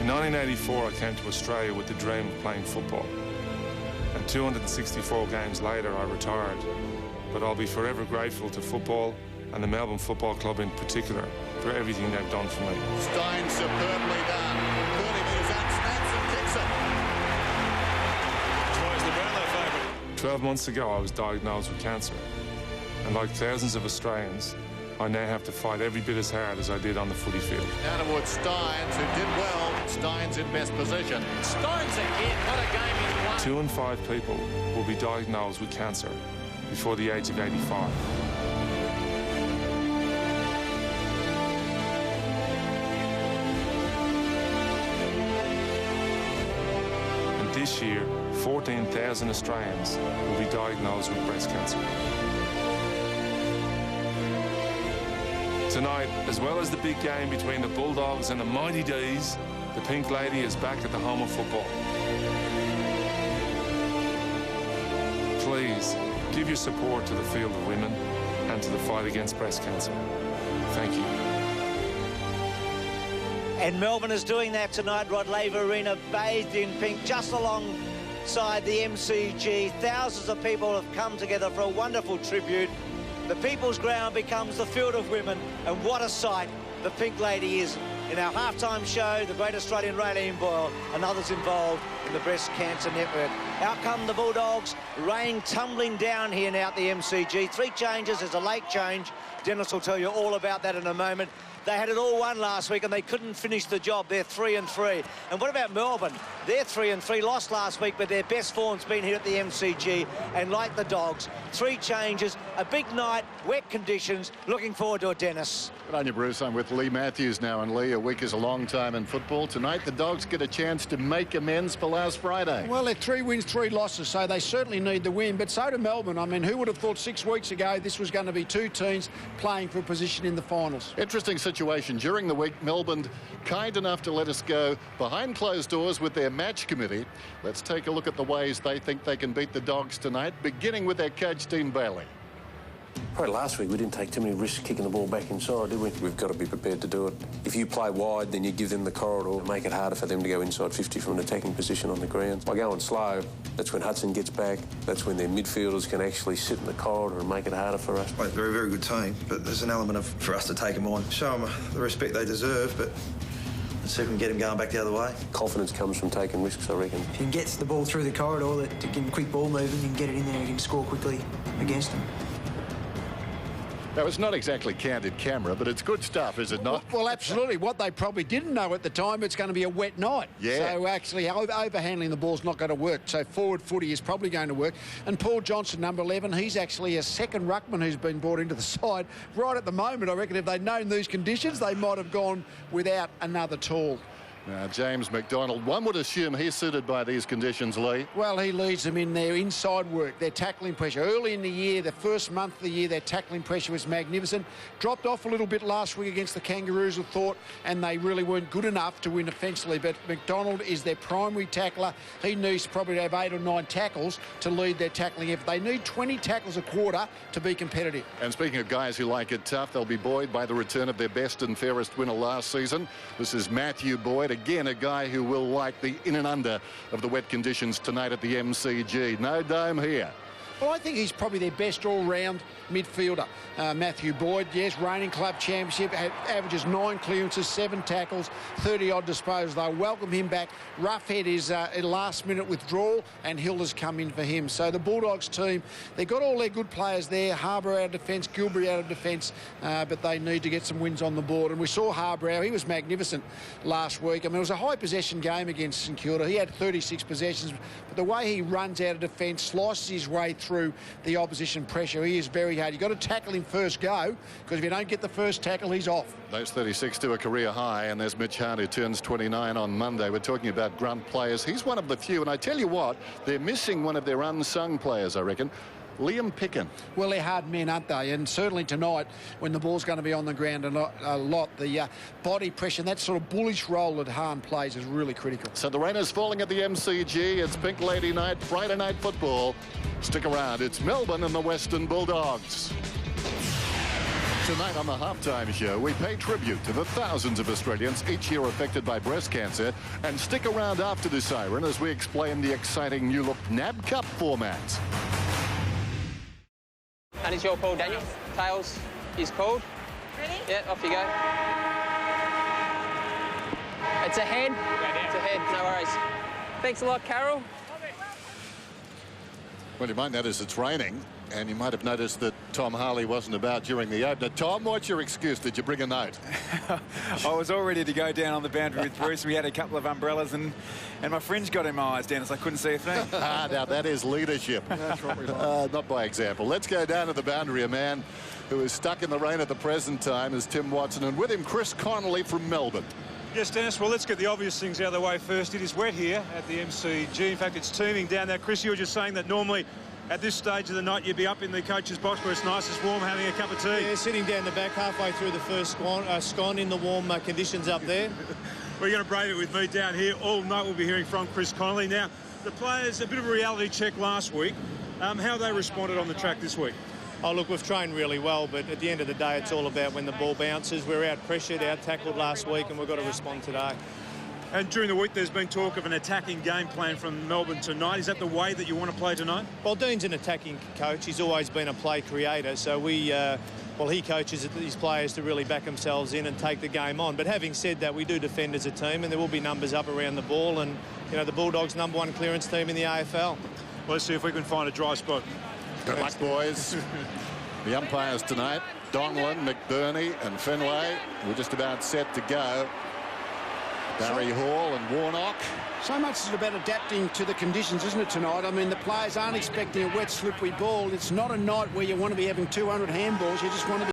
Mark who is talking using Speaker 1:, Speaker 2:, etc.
Speaker 1: In 1984, I came to Australia with the dream of playing football. And 264 games later, I retired. But I'll be forever grateful to football and the Melbourne Football Club in particular for everything they've done for me.
Speaker 2: Stein superbly done. 30 metres out, snaps and kicks it. Twice the Brownlow favourite.
Speaker 1: 12 months ago, I was diagnosed with cancer. And like thousands of Australians, I now have to fight every bit as hard as I did on the footy field.
Speaker 2: Now towards Steins, who did well. Steins in best position. Steins again, what a game he's won.
Speaker 1: 2 in 5 people will be diagnosed with cancer before the age of 85. And this year, 14,000 Australians will be diagnosed with breast cancer. Tonight, as well as the big game between the Bulldogs and the Mighty D's, the Pink Lady is back at the home of football. Please, give your support to the field of women and to the fight against breast cancer. Thank you.
Speaker 3: And Melbourne is doing that tonight. Rod Laver Arena bathed in pink just alongside the MCG. Thousands of people have come together for a wonderful tribute. The People's Ground becomes the field of women, and what a sight the Pink Lady is. In our halftime show, the Great Australian Raylene Boyle and others involved in the Breast Cancer Network. Out come the Bulldogs, rain tumbling down here now at the MCG. 3 changes, there's a late change. Dennis will tell you all about that in a moment. They had it all won last week and they couldn't finish the job. They're 3-3. And what about Melbourne? They're 3-3, lost last week, but their best form's been here at the MCG. And like the Dogs, 3 changes, a big night, wet conditions. Looking forward to it, Dennis.
Speaker 2: Good on you, Bruce. I'm with Lee Matthews now. And Lee, a week is a long time in football. Tonight, the Dogs get a chance to make amends for last Friday.
Speaker 4: Well, they're 3 wins, 3 losses, so they certainly need the win. But so do Melbourne. I mean, who would have thought 6 weeks ago this was going to be 2 teams playing for a position in the finals?
Speaker 2: Interesting situation. During the week, Melbourne kind enough to let us go behind closed doors with their match committee. Let's take a look at the ways they think they can beat the Dogs tonight, beginning with their coach, Dean Bailey.
Speaker 5: Probably last week we didn't take too many risks kicking the ball back inside, did we? We've got to be prepared to do it. If you play wide, then you give them the corridor, make it harder for them to go inside 50 from an attacking position on the ground. By going slow, that's when Hudson gets back. That's when their midfielders can actually sit in the corridor and make it harder for us.
Speaker 6: They're a very good team, but there's an element for us to take them on, show them the respect they deserve, but let's see if we can get them going back the other way.
Speaker 5: Confidence comes from taking risks, I reckon.
Speaker 7: If you can get the ball through the corridor, that you can quick ball moving, you can get it in there, you can score quickly against them.
Speaker 2: Now, it's not exactly candid camera, but it's good stuff, is it not?
Speaker 4: Well, absolutely. What they probably didn't know at the time, it's going to be a wet night.
Speaker 2: Yeah.
Speaker 4: So actually, overhandling the ball's not going to work. So forward footy is probably going to work. And Paul Johnson, number 11, he's actually a second ruckman who's been brought into the side. Right at the moment, I reckon if they'd known these conditions, they might have gone without another tall.
Speaker 2: Now, James McDonald, one would assume he's suited by these conditions, Lee.
Speaker 4: Well, he leads them in their inside work, their tackling pressure. Early in the year, the first month of the year, their tackling pressure was magnificent. Dropped off a little bit last week against the Kangaroos, I thought, and they really weren't good enough to win offensively. But McDonald is their primary tackler. He needs probably to have 8 or 9 tackles to lead their tackling effort. They need 20 tackles a quarter to be competitive.
Speaker 2: And speaking of guys who like it tough, they'll be buoyed by the return of their best and fairest winner last season. This is Matthew Boyd. Again, a guy who will like the in and under of the wet conditions tonight at the MCG. No dome here.
Speaker 4: Well, I think he's probably their best all-round midfielder. Matthew Boyd, yes, reigning club championship, averages 9 clearances, 7 tackles, 30-odd disposals. They'll welcome him back. Roughhead is a last-minute withdrawal, and Hilda's come in for him. So the Bulldogs team, they've got all their good players there. Harbour out of defence, Gilbury out of defence, but they need to get some wins on the board. And we saw Harbour, he was magnificent last week. I mean, it was a high-possession game against St Kilda. He had 36 possessions, but the way he runs out of defence, slices his way through the opposition pressure, he is very hard. You've got to tackle him first go, because if you don't get the first tackle, he's off.
Speaker 2: Those 36 to a career high, and there's Mitch Hart, who turns 29 on Monday. We're talking about grunt players. He's one of the few, and I tell you what, they're missing one of their unsung players, I reckon. Liam Pickin.
Speaker 4: Well, they're hard men, aren't they? And certainly tonight, when the ball's going to be on the ground a lot, the body pressure and that sort of bullish role that Hahn plays is really critical.
Speaker 2: So the rain is falling at the MCG. It's Pink Lady night, Friday night football. Stick around. It's Melbourne and the Western Bulldogs. Tonight on the halftime show, we pay tribute to the thousands of Australians each year affected by breast cancer. And stick around after the siren as we explain the exciting new look NAB Cup format.
Speaker 8: And it's your call, Daniel. Tails is called.
Speaker 9: Ready?
Speaker 8: Yeah, off you go. It's a head. It's a head, no worries. Thanks a lot, Carol.
Speaker 2: Well, you might notice it's raining, and you might have noticed that Tom Harley wasn't about during the opener. Tom, what's your excuse? Did you bring a note?
Speaker 10: I was all ready to go down on the boundary with Bruce. We had a couple of umbrellas, and my fringe got in my eyes, Dennis. I couldn't see a thing.
Speaker 2: Now, that is leadership. Not by example. Let's go down to the boundary. A man who is stuck in the rain at the present time is Tim Watson, and with him, Chris Connolly from Melbourne.
Speaker 11: Yes, Dennis, well, let's get the obvious things out of the way first. It is wet here at the MCG. In fact, it's teeming down there. Chris, you were just saying that normally at this stage of the night you'd be up in the coach's box where it's nice, it's warm, having a cup of tea.
Speaker 12: Yeah, sitting down the back halfway through the first scone in the warm conditions up there.
Speaker 11: We're going to brave it with me down here. All night we'll be hearing from Chris Connolly. Now, the players, a bit of a reality check last week. How have they responded on the track this week?
Speaker 12: Oh, look, we've trained really well, but at the end of the day, it's all about when the ball bounces. We're out-pressured, out-tackled last week, and we've got to respond today.
Speaker 11: And during the week, there's been talk of an attacking game plan from Melbourne tonight. Is that the way that you want to play tonight?
Speaker 12: Well, Dean's an attacking coach. He's always been a play creator, so he coaches his players to really back themselves in and take the game on. But having said that, we do defend as a team, and there will be numbers up around the ball, and, you know, the Bulldogs' #1 clearance team in the AFL.
Speaker 11: Well, let's see if we can find a dry spot.
Speaker 2: Good luck, boys. The umpires tonight, Donlan, McBurney and Fenway. We're just about set to go. Barry Hall and Warnock.
Speaker 4: So much is about adapting to the conditions, isn't it, tonight? I mean, the players aren't expecting a wet, slippery ball. It's not a night where you want to be having 200 handballs. You just want to be